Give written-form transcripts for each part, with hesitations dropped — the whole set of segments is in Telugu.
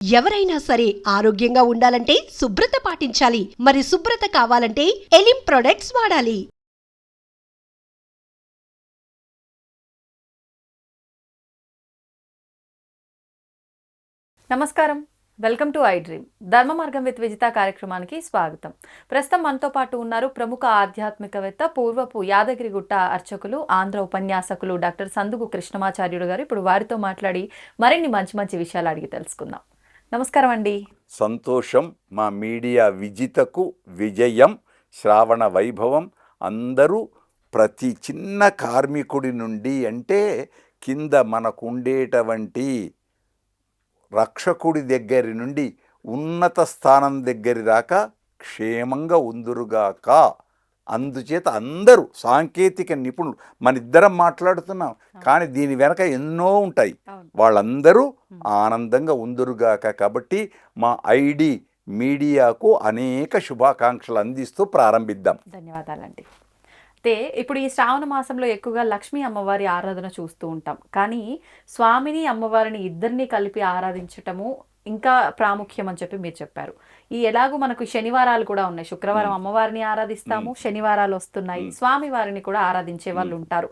ఎవరైనా సరే ఆరోగ్యంగా ఉండాలంటే శుభ్రత పాటించాలి. మరి శుభ్రత కావాలంటే ఎలిం ప్రొడక్ట్స్ వాడాలి. నమస్కారం, వెల్కమ్ టు ఐ డ్రీమ్. ధర్మ మార్గం విత్ విజిత కార్యక్రమానికి స్వాగతం. ప్రస్తుతం మనతో పాటు ఉన్నారు ప్రముఖ ఆధ్యాత్మికవేత్త, పూర్వపు యాదగిరిగుట్ట అర్చకులు, ఆంధ్ర ఉపన్యాసకులు డాక్టర్ సందుగు కృష్ణమాచార్యుడు గారు. ఇప్పుడు వారితో మాట్లాడి మరిన్ని మంచి మంచి విషయాలు అడిగి తెలుసుకుందాం. నమస్కారం అండి. సంతోషం. మా మీడియా విజితకు విజయం, శ్రావణ వైభవం. అందరూ ప్రతి చిన్న కార్మికుడి నుండి అంటే కింద మనకుండేటువంటి రక్షకుడి దగ్గరి నుండి ఉన్నత స్థానం దగ్గరి దాకా క్షేమంగా ఉందురుగాక. అందుచేత అందరూ సాంకేతిక నిపుణులు, మన ఇద్దరం మాట్లాడుతున్నాం కానీ దీని వెనక ఎన్నో ఉంటాయి. వాళ్ళందరూ ఆనందంగా ఉందురుగాక. కాబట్టి మా ఐడి మీడియాకు అనేక శుభాకాంక్షలు అందిస్తూ ప్రారంభిద్దాం. ధన్యవాదాలండి. అయితే ఇప్పుడు ఈ శ్రావణ మాసంలో ఎక్కువగా లక్ష్మీ అమ్మవారి ఆరాధన చూస్తూ ఉంటాం. కానీ స్వామిని అమ్మవారిని ఇద్దరిని కలిపి ఆరాధించటము ఇంకా ప్రాముఖ్యం అని చెప్పి మీరు చెప్పారు. ఈ ఎలాగూ మనకు శనివారాలు కూడా ఉన్నాయి. శుక్రవారం అమ్మవారిని ఆరాధిస్తాము, శనివారాలు వస్తున్నాయి, స్వామి వారిని కూడా ఆరాధించే వాళ్ళు ఉంటారు.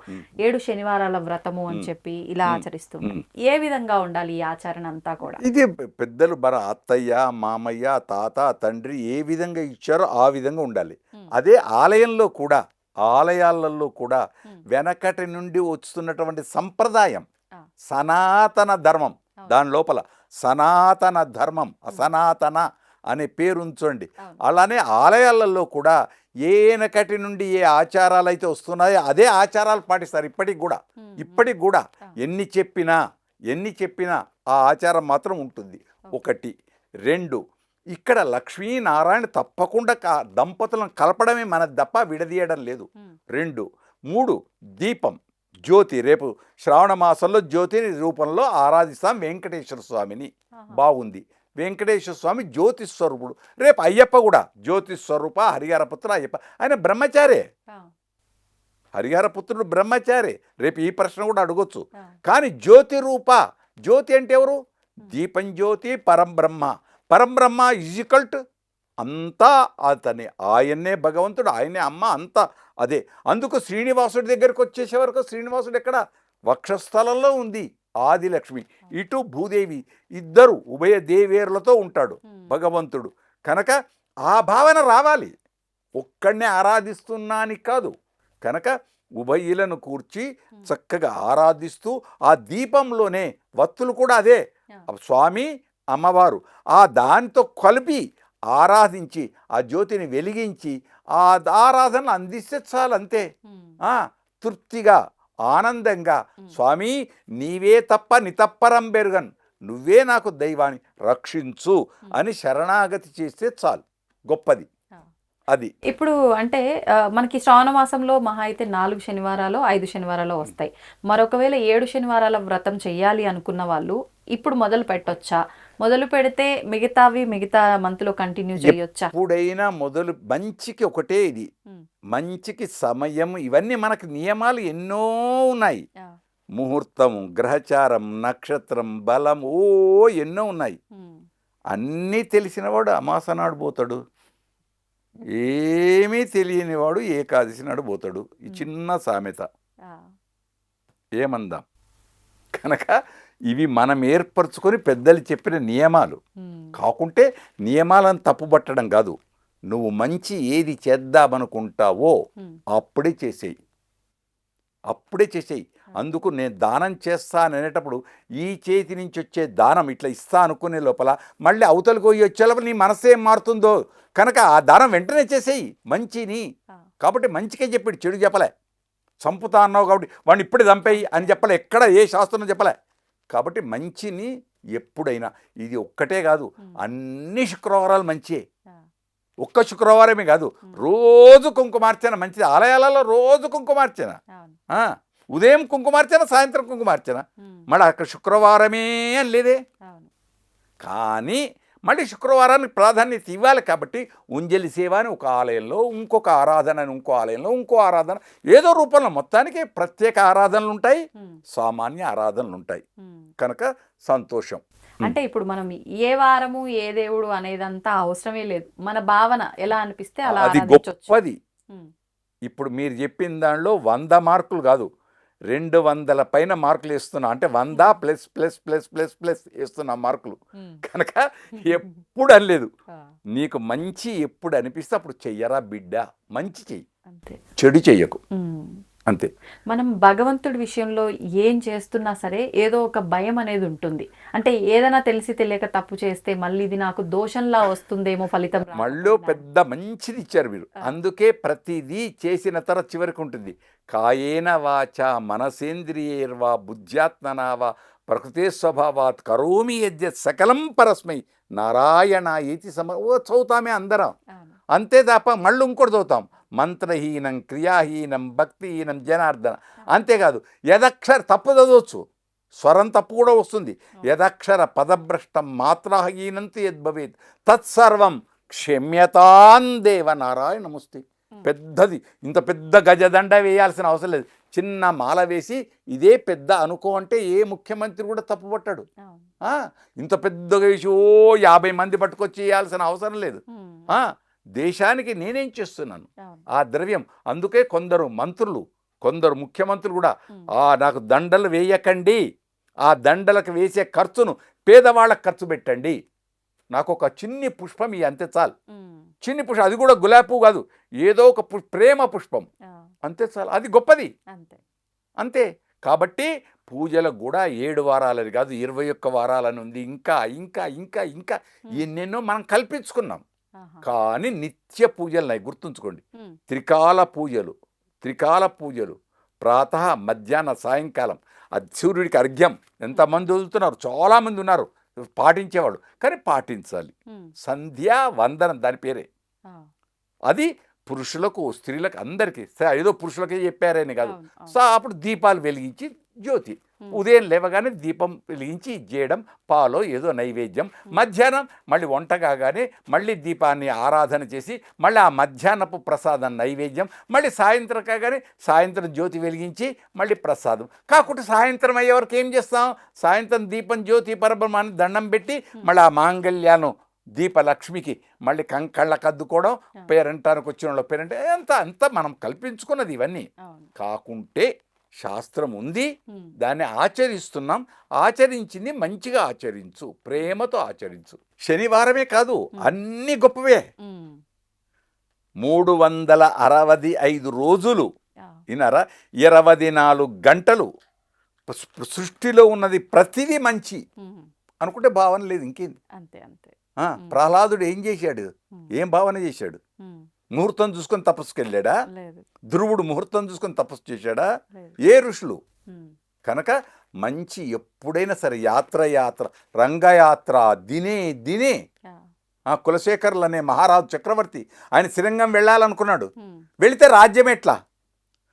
7 శనివారాల వ్రతము అని చెప్పి ఇలా ఆచరిస్తుంటారు. ఏ విధంగా ఉండాలి ఈ ఆచరణ అంతా కూడా? ఇది పెద్దలు అత్తయ్య, మామయ్య, తాత, తండ్రి ఏ విధంగా ఇచ్చారో ఆ విధంగా ఉండాలి. అదే ఆలయంలో కూడా, ఆలయాలలో కూడా వెనకటి నుండి వస్తున్నటువంటి సంప్రదాయం, సనాతన ధర్మం. దాని లోపల సనాతన ధర్మం, అసనాతన అనే పేరు ఉంచండి. అలానే ఆలయాలలో కూడా ఏనకటి నుండి ఏ ఆచారాలు అయితే వస్తున్నాయో అదే ఆచారాలు పాటిస్తారు ఇప్పటికి కూడా ఎన్ని చెప్పినా ఆ ఆచారం మాత్రం ఉంటుంది. 1. 2, ఇక్కడ లక్ష్మీనారాయణ తప్పకుండా దంపతులను కలపడమే మన తప్ప విడదీయడం లేదు. 2, 3 దీపం, జ్యోతి. రేపు శ్రావణ మాసంలో జ్యోతి రూపంలో ఆరాధిస్తాం వెంకటేశ్వర స్వామిని. బాగుంది. వెంకటేశ్వర స్వామి జ్యోతి స్వరూపుడు. రేపు అయ్యప్ప కూడా జ్యోతి స్వరూప, హరిహరపుత్ర అయ్యప్ప. ఆయన బ్రహ్మచారే, హరిహరపుత్రుడు బ్రహ్మచారే. రేపు ఈ ప్రశ్న కూడా అడగొచ్చు. కానీ జ్యోతి రూప, జ్యోతి అంటే ఎవరు? దీపం జ్యోతి, పరంబ్రహ్మ ఈజికల్ట్ అంతా అతనే. ఆయన్నే భగవంతుడు, ఆయనే అమ్మ, అంతా అదే. అందుకు శ్రీనివాసుడి దగ్గరికి వచ్చేసే వరకు శ్రీనివాసుడు ఎక్కడ? వక్షస్థలంలో ఉంది ఆదిలక్ష్మి, ఇటు భూదేవి. ఇద్దరు ఉభయ దేవేరులతో ఉంటాడు భగవంతుడు. కనుక ఆ భావన రావాలి. ఒక్కడనే ఆరాధిస్తున్నాని కాదు. కనుక ఉభయులను కూర్చి చక్కగా ఆరాధిస్తూ ఆ దీపంలోనే వత్తులు కూడా అదే స్వామి అమ్మవారు. ఆ దానితో కలిపి ఆరాధించి ఆ జ్యోతిని వెలిగించి ఆ ఆరాధనలు అందిస్తే చాలు, అంతే. తృప్తిగా ఆనందంగా స్వామి నీవే తప్ప నితప్పరం బెరుగన్, నువ్వే నాకు దైవాన్ని రక్షించు అని శరణాగతి చేస్తే చాలు, గొప్పది అది. ఇప్పుడు అంటే మనకి శ్రావణ మాసంలో మహా అయితే 4 శనివారాలు 5 శనివారాలు వస్తాయి. మరొకవేళ 7 శనివారాల వ్రతం చెయ్యాలి అనుకున్న వాళ్ళు ఇప్పుడు మొదలు పెట్టొచ్చా? మొదలు పెడితే మిగతా మంత్లో కంటిన్యూ చేయొచ్చా? ఎప్పుడైనా మొదలు మంచికి ఒకటే ఇది, మంచికి సమయం, ఇవన్నీ మనకు నియమాలు ఎన్నో ఉన్నాయి. ముహూర్తం, గ్రహచారం, నక్షత్రం, బలం, ఎన్నో ఉన్నాయి. అన్నీ తెలిసినవాడు అమాస నాడు పోతాడు, ఏమీ తెలియనివాడు ఏకాదశి నాడు పోతాడు. ఈ చిన్న సామెత ఏమందాం. కనుక ఇవి మనం ఏర్పరచుకొని పెద్దలు చెప్పిన నియమాలు కాకుంటే నియమాలను తప్పుపట్టడం కాదు. నువ్వు మంచి ఏది చేద్దామనుకుంటావో అప్పుడే చేసేయి. అందుకు నేను దానం చేస్తాననేటప్పుడు ఈ చేతి నుంచి వచ్చే దానం ఇట్లా ఇస్తా అనుకునే లోపల మళ్ళీ అవతలకు పోయి వచ్చే లోపల నీ మనసు ఏం మారుతుందో. కనుక ఆ దానం వెంటనే చేసేయి మంచిని. కాబట్టి మంచికే చెప్పాడు, చెడు చెప్పలే. చంపుతా అన్నావు కాబట్టి వాడిని ఇప్పుడే చంపేయి అని చెప్పలే, ఎక్కడ ఏ శాస్త్రం చెప్పలే. కాబట్టి మంచిని ఎప్పుడైనా, ఇది ఒక్కటే కాదు, అన్ని శుక్రవారాలు మంచియే. ఒక్క శుక్రవారమే కాదు, రోజు కుంకుమార్చన మంచిది. ఆలయాలలో రోజు కుంకుమార్చన, ఉదయం కుంకుమార్చన, సాయంత్రం కుంకుమార్చన. మళ్ళీ అక్కడ శుక్రవారమే అని లేదే. కానీ మళ్ళీ శుక్రవారానికి ప్రాధాన్యత ఇవ్వాలి. కాబట్టి ఉంజలి సేవ అని ఒక ఆలయంలో, ఇంకొక ఆరాధన అని ఇంకో ఆలయంలో, ఇంకో ఆరాధన, ఏదో రూపంలో మొత్తానికి ప్రత్యేక ఆరాధనలు ఉంటాయి, సామాన్య ఆరాధనలు ఉంటాయి. కనుక సంతోషం. అంటే ఇప్పుడు మనం ఏ వారము ఏ దేవుడు అనేదంతా అవసరమే లేదు. మన భావన ఎలా అనిపిస్తే అలా అది ఆరాధించొచ్చు. గొప్పది. ఉమ్, ఇప్పుడు మీరు చెప్పిన దానిలో 100 మార్కులు కాదు, 200 పైన మార్కులు వేస్తున్నా. అంటే 100 plus plus plus plus plus వేస్తున్నా మార్కులు. ఉమ్. కనుక ఎప్పుడు అనలేదు. ఆ, నీకు మంచి ఎప్పుడు అనిపిస్తే అప్పుడు చెయ్యరా బిడ్డ, మంచి చెయ్యి, అంతే. చెడు చెయ్యకు, ఉమ్. అంతే. మనం భగవంతుడి విషయంలో ఏం చేస్తున్నా సరే ఏదో ఒక భయం అనేది ఉంటుంది. అంటే ఏదైనా తెలిసి తెలియక తప్పు చేస్తే మళ్ళీ ఇది నాకు దోషంలా వస్తుందేమో ఫలితం మళ్ళీ రాకపోయినా. పెద్ద మంచిది ఇచ్చారు మీరు. అందుకే ప్రతిదీ చేసిన తర్వాత చివరికి ఉంటుంది. కాయేన వాచ మనసేంద్రియైర్వా బుద్ధ్యాత్మనావా ప్రకృతే స్వభావాత్ కరోమి యద్యత్ సకలం పరస్మై నారాయణ ఏతి చదువుతామే అందరం. అవును. అంతే తప్ప మళ్ళీ ఇంకోటి చదువుతాం, మంత్రహీనం క్రియాహీనం భక్తిహీనం జనార్దన. అంతేకాదు యదక్షర తప్పు చదవచ్చు, స్వరం తప్పు కూడా వస్తుంది. యదక్షర పదభ్రష్టం మాత్రాహీనంతు యద్భవేత్ తత్సర్వం క్షమ్యతాం దేవ నారాయణముస్తి. పెద్దది, ఇంత పెద్ద గజదండ వేయాల్సిన అవసరం లేదు. చిన్న మాల వేసి ఇదే పెద్ద అనుకో అంటే ఏ ముఖ్యమంత్రి కూడా తప్పుపట్టాడు. అవును. ఇంత పెద్దగా వేసి 50 మంది పట్టుకొచ్చి వేయాల్సిన అవసరం లేదు. ఉమ్. దేశానికి నేనేం చేస్తున్నాను అవును. ఆ ద్రవ్యం. అందుకే కొందరు మంత్రులు, కొందరు ముఖ్యమంత్రులు కూడా ఉమ్. నాకు దండలు వేయకండి, ఆ దండలకు వేసే ఖర్చును పేదవాళ్ళకు ఖర్చు పెట్టండి, నాకు ఒక చిన్ని పుష్పం ఈ అంతే చాలు. ఉమ్. చిన్ని పుష్పం, అది కూడా గులాబీ పువ్వు కాదు, ఏదో ఒక ప్రేమ పుష్పం, ఆ, అంతే చాలు, అది గొప్పది. అంతే. అంతే. కాబట్టి పూజలకు కూడా 7 వారాలని కాదు 21 వారాలని ఉంది. ఇంకా ఇంకా ఇంకా ఇంకా ఎన్నెన్నో మనం కల్పించుకున్నాం. ఆహా. కానీ నిత్య పూజలు ఉన్నాయి, గుర్తుంచుకోండి. ఉమ్. త్రికాల పూజలు ప్రాతः మధ్యాహ్న సాయంకాలం. అది సూర్యుడికి అర్ఘ్యం. ఎంతమంది వదులుతున్నారు, చాలామంది ఉన్నారు పాటించేవాళ్ళు, కానీ పాటించాలి. ఉమ్. సంధ్యా వందనం దాని పేరే. ఆ, అది పురుషులకు స్త్రీలకు అందరికీ. ఏదో పురుషులకే చెప్పారని కాదు. అవును, అవును. సో అప్పుడు దీపాలు వెలిగించి జ్యోతి, ఉమ్. ఉదయం లేవగానే దీపం వెలిగించి చేయడం, పాలో ఏదో నైవేద్యం. మధ్యాహ్నం మళ్ళీ వంట కాగానే మళ్ళీ దీపాన్ని ఆరాధన చేసి మళ్ళీ ఆ మధ్యాహ్నపు ప్రసాదం నైవేద్యం, మళ్ళీ సాయంత్రం కాగానే సాయంత్రం జ్యోతి వెలిగించి మళ్ళీ ప్రసాదం. కాకుంటే సాయంత్రం అయ్యే వరకు ఏం చేస్తాం, సాయంత్రం దీపం జ్యోతి పరబ్రహ్మాన్ని దండం పెట్టి మళ్ళీ ఆ మాంగళ్యాను దీపలక్ష్మికి మళ్ళీ కళ్ళకు అద్దుకోవడం, పేరంటానికి వచ్చిన వాళ్ళు పేరంటే అంతా మనం కల్పించుకున్నది ఇవన్నీ. అవును. కాకుంటే శాస్త్రం ఉంది, ఉమ్. దాన్ని ఆచరిస్తున్నాం. ఆచరించింది మంచిగా ఆచరించు, ప్రేమతో ఆచరించు. శనివారమే కాదు, అన్ని గొప్పవే. ఉమ్. 365 రోజులు ఆ, విన్నారా, 24 గంటలు సృష్టిలో ఉన్నది ప్రతిదీ మంచి ఉమ్. అనుకుంటే భావన లేదు, ఇంకేంది. అంతే అంతే. ప్రహ్లాదుడు ఏం చేశాడు, ఏం భావన చేశాడు? ఉమ్. ముహూర్తం చూసుకొని తపస్సుకి వెళ్ళాడా? లేదు. ధ్రువుడు ముహూర్తం చూసుకొని తపస్సు చేశాడా? లేదు. ఏ ఋషులు? ఉమ్. కనుక మంచి ఎప్పుడైనా సరే యాత్ర రంగయాత్ర దినే ఆ, కులశేఖరులు అనే మహారాజు చక్రవర్తి ఆయన శ్రీరంగం వెళ్ళాలనుకున్నాడు. ఉమ్. వెళితే రాజ్యం ఎట్లా,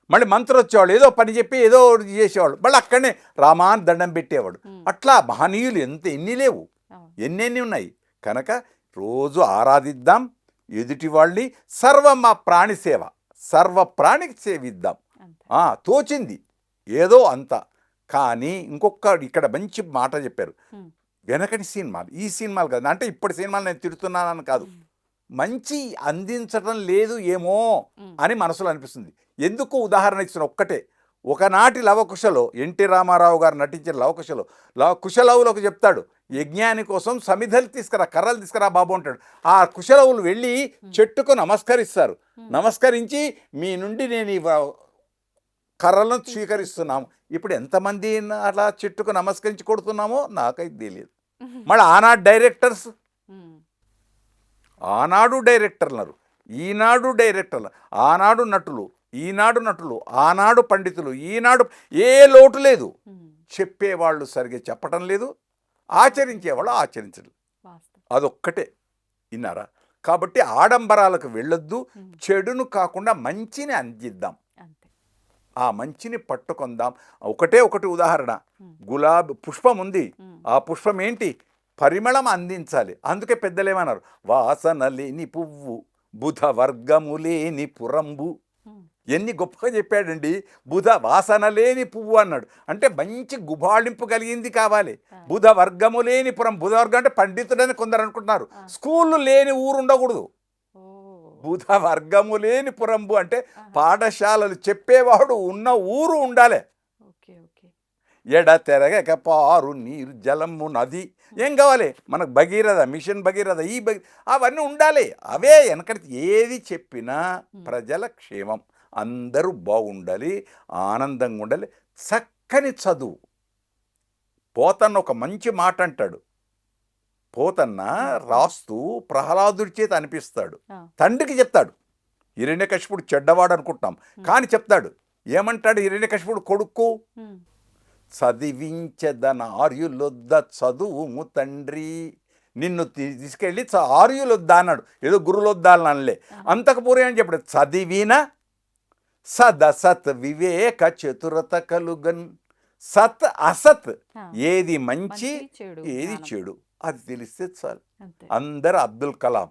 మళ్ళీ మంత్రి వచ్చేవాళ్ళు, ఏదో పని చెప్పి ఏదో చేసేవాళ్ళు, మళ్ళీ అక్కడనే రామాన్ దండం పెట్టేవాడు. అట్లా మహనీయులు ఎన్ని లేవు, అవును. ఎన్నెన్ని ఉన్నాయి. కనుక రోజు ఆరాధిద్దాం ఎదుటి వాళ్ళని. మా ప్రాణి సేవ, సర్వ ప్రాణికి సేవిద్దాం. అంతే. తోచింది ఏదో అంత. కానీ ఇంకొక ఇక్కడ మంచి మాట చెప్పారు, ఉమ్. వెనకటి సినిమాలు, ఈ సినిమాలు కాదు, అంటే ఇప్పటి సినిమాలు నేను తిడుతున్నానని కాదు, మంచి అందించడం లేదు ఏమో అని మనసులో అనిపిస్తుంది. ఎందుకు ఉదాహరణ ఇచ్చిన ఒక్కటే, ఒకనాటి లవకుశలో ఎన్టీ రామారావు గారు నటించిన లవకుశలో కుశలవులకు చెప్తాడు, యజ్ఞాని కోసం సమిధలు తీసుకురా, కర్రలు తీసుకురా బాబు అంటాడు. ఆ కుశలవులు వెళ్ళి చెట్టుకు నమస్కరిస్తారు. నమస్కరించి మీ నుండి నేను ఈ కర్రలను స్వీకరిస్తున్నాము. ఇప్పుడు ఎంతమంది అలా చెట్టుకు నమస్కరించి కొడుతున్నామో నాకైతే తెలియదు. మళ్ళీ ఆనాడు డైరెక్టర్స్, ఉమ్. ఆనాడు డైరెక్టర్లు, ఈనాడు డైరెక్టర్లు, ఆనాడు నటులు, ఈనాడు నటులు, ఆనాడు పండితులు, ఈనాడు ఏ లోటు లేదు. ఉమ్. చెప్పేవాళ్ళు సరిగ్గా చెప్పటం లేదు, ఆచరించేవాళ్ళు ఆచరించరు. వాస్తవం. అదొక్కటే. విన్నారా? కాబట్టి ఆడంబరాలకు వెళ్ళొద్దు, ఉమ్. చెడును కాకుండా మంచిని అందిద్దాం, అంతే. ఆ మంచిని పట్టుకొందాం. ఒకటి ఉదాహరణ, గులాబీ పుష్పం ఉంది, ఆ పుష్పం ఏంటి, పరిమళం అందించాలి. అందుకే పెద్దలేమన్నారు, వాసన లేని పువ్వు బుధ వర్గము లేని పురంబు. ఎన్ని గొప్పగా చెప్పాడండి. బుధ వాసన లేని పువ్వు అన్నాడు. అంటే మంచి గుబాళింపు కలిగింది కావాలి. బుధ వర్గము లేని పురం. బుధ వర్గం అంటే పండితుడని కొందరు అనుకుంటున్నారు. స్కూళ్ళు లేని ఊరు ఉండకూడదు. బుధ వర్గము లేని పురంబు అంటే పాఠశాలలు చెప్పేవాడు ఉన్న ఊరు ఉండాలి. ఎడ తెరగక పారు నీరు జలము నది ఏం కావాలి మనకు? భగీరథ, మిషన్ భగీరథ, అవన్నీ ఉండాలి. అవే వెనకటి ఏది చెప్పినా ప్రజల క్షేమం, అందరూ బాగుండాలి, ఆనందంగా ఉండాలి. చక్కని చదువు. పోతన్న ఒక మంచి మాట అంటాడు. పోతన్న రాస్తూ ప్రహ్లాదుడి చేత అనిపిస్తాడు. తండ్రికి చెప్తాడు. హిరణ్యకశిపుడు చెడ్డవాడు అనుకుంటున్నాం, కానీ చెప్తాడు. ఏమంటాడు హిరణ్యకశిపుడు కొడుకు? చదివించదన ఆర్యులొద్ద చదువుము తండ్రి. నిన్ను తీసుకెళ్ళి ఆర్యులొద్దా అన్నాడు. ఏదో గురులొద్దా అని అనలే. అంతకుపూర్వం అని చెప్పాడు. చదివిన సదసత్ వివేక చతురత కలుగన్. సత్ అసత్, ఏది మంచి ఏది చెడు అది తెలిస్తే చాలు. అందరు అబ్దుల్ కలాం,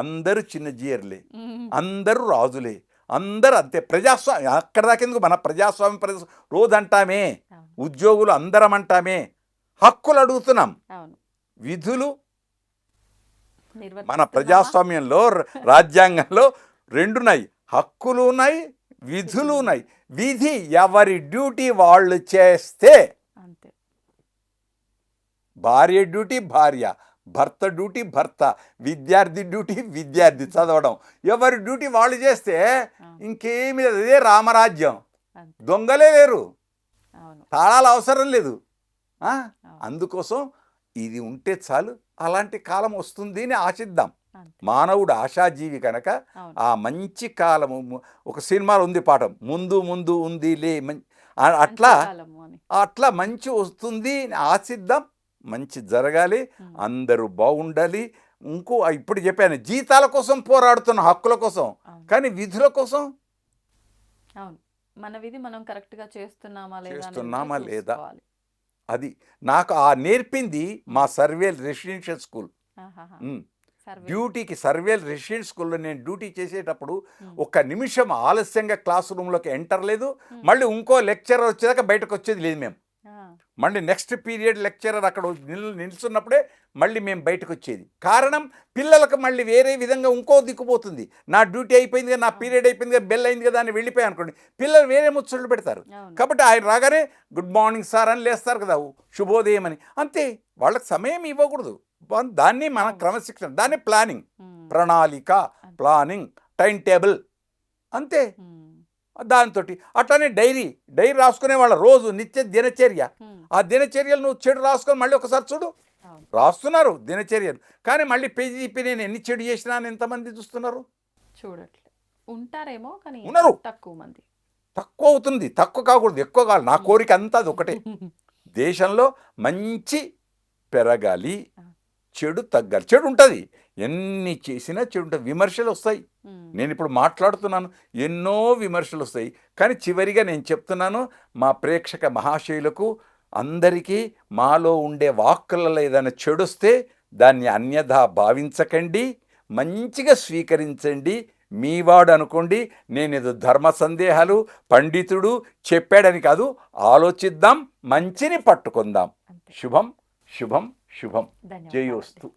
అందరూ చిన్నజీయర్లే, అందరూ రాజులే, అందరూ అంతే. ప్రజాస్వామ్యం అక్కడ దాకా ఎందుకు? మన ప్రజాస్వామ్యం రోజు అంటామే, ఉద్యోగులు అందరం అంటామే, హక్కులు అడుగుతున్నాం. విధులు మన ప్రజాస్వామ్యంలో రాజ్యాంగంలో రెండున్నాయి, హక్కులు ఉన్నాయి, విధులు ఉన్నాయి. విధి ఎవరి డ్యూటీ వాళ్ళు చేస్తే, భార్య డ్యూటీ భార్య, భర్త డ్యూటీ భర్త, విద్యార్థి డ్యూటీ విద్యార్థి చదవడం. ఎవరి డ్యూటీ వాళ్ళు చేస్తే ఇంకేమి లేదు. అదే రామరాజ్యం. దొంగలే లేరు, తాళాలు అవసరం లేదు. అందుకోసం ఇది ఉంటే చాలు. అలాంటి కాలం వస్తుంది అని ఆశిద్దాం. మానవుడు ఆశాజీవి కనుక ఆ మంచి కాలము, ఒక సినిమాలో ఉంది పాఠం, ముందు ముందు ఉంది లే, అట్లా మంచి వస్తుంది అని ఆశిద్దాం. మంచి జరగాలి, అందరూ బాగుండాలి. ఇంకో ఇప్పుడు చెప్పాను, జీతాల కోసం పోరాడుతున్న, హక్కుల కోసం, కానీ విధుల కోసం మన విధి మనం కరెక్ట్గా చేస్తున్నామా లేదా అది నాకు నేర్పింది మా సర్వేల్ రెసిడెన్షియల్ స్కూల్. డ్యూటీకి సర్వేల్ రెసిడెన్షియల్ స్కూల్లో నేను డ్యూటీ చేసేటప్పుడు ఒక్క నిమిషం ఆలస్యంగా క్లాస్ రూమ్లోకి ఎంటర్ లేదు. మళ్ళీ ఇంకో లెక్చరర్ వచ్చేదాకా బయటకు వచ్చేది లేదు. మేము మళ్ళీ నెక్స్ట్ పీరియడ్ లెక్చరర్ అక్కడ నిల్చున్నప్పుడే మళ్ళీ మేము బయటకు వచ్చేది. కారణం, పిల్లలకు మళ్ళీ వేరే విధంగా ఇంకో దిక్కుపోతుంది. నా డ్యూటీ అయిపోయింది కదా, నా పీరియడ్ అయిపోయింది కదా, బెల్ అయింది కదా అని వెళ్ళిపోయాయి అనుకోండి, పిల్లలు వేరే ముచ్చట్లు పెడతారు. కాబట్టి ఆయన రాగానే గుడ్ మార్నింగ్ సార్ అని లేస్తారు కదా, శుభోదయం అని, అంతే. వాళ్ళకి సమయం ఇవ్వకూడదు. దాన్ని మన క్రమశిక్షణ, దాన్ని ప్లానింగ్, ప్రణాళిక, ప్లానింగ్, టైం టేబుల్, అంతే. దాంతో అట్లానే డైరీ రాసుకునే వాళ్ళ రోజు నిత్య దినచర్య. ఆ దినచర్యలు నువ్వు చెడు రాసుకొని మళ్ళీ ఒకసారి చూడు. రాస్తున్నారు దినచర్యలు, కానీ మళ్ళీ పేజీ నేను ఎన్ని చెడు చేసినా అని ఎంతమంది చూస్తున్నారు? చూడట్లే ఉంటారేమో, కానీ ఉన్నారు. తక్కువ మంది. తక్కువ అవుతుంది. తక్కువ కాకూడదు, ఎక్కువ కావాలి. నా కోరిక అంతా అది ఒకటే. దేశంలో మంచి పెరగాలి, చెడు తగ్గాలి. చెడు ఉంటుంది, ఎన్ని చేసినా చెడు ఉంటుంది. విమర్శలు వస్తాయి. నేను ఇప్పుడు మాట్లాడుతున్నాను, ఎన్నో విమర్శలు వస్తాయి. కానీ చివరిగా నేను చెప్తున్నాను, మా ప్రేక్షక మహాశయులకు అందరికీ మాలో ఉండే వాక్కులలో ఏదైనా చెడొస్తే దాన్ని అన్యథా భావించకండి, మంచిగా స్వీకరించండి. మీవాడు అనుకోండి. నేనేదో ధర్మ సందేహాలు పండితుడు చెప్పాడని కాదు, ఆలోచిద్దాం, మంచిని పట్టుకుందాం. శుభం శుభం శుభం. జయోస్తు.